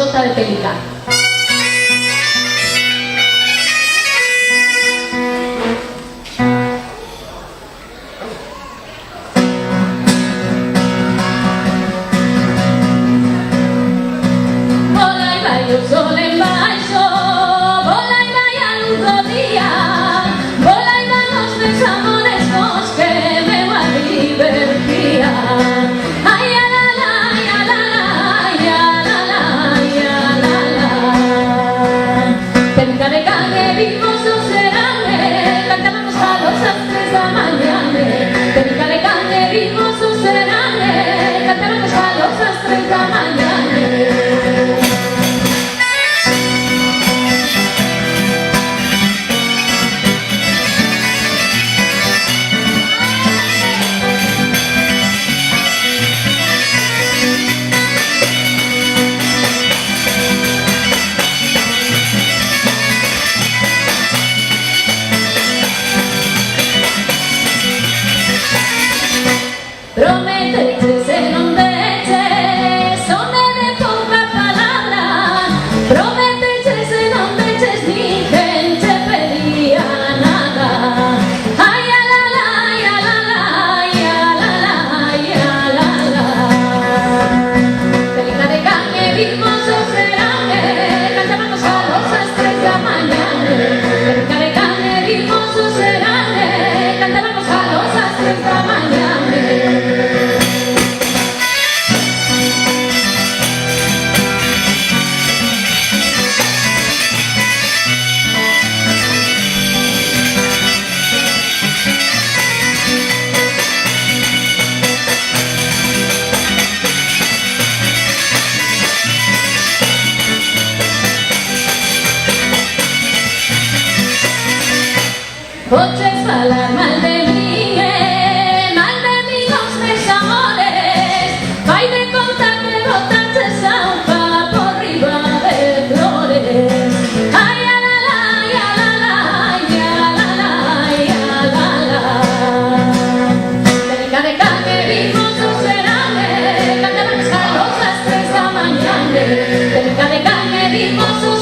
Sota de Pélica. Poches falar mal de mí los meus amores. Vai de contar que botaches a un pa por riba de flores. Ay, a la la, ya la la, ya la la, ya la la. Cerca de calle vimos un serane, cantaban a las 3 da mañana. Cerca de calle vimos un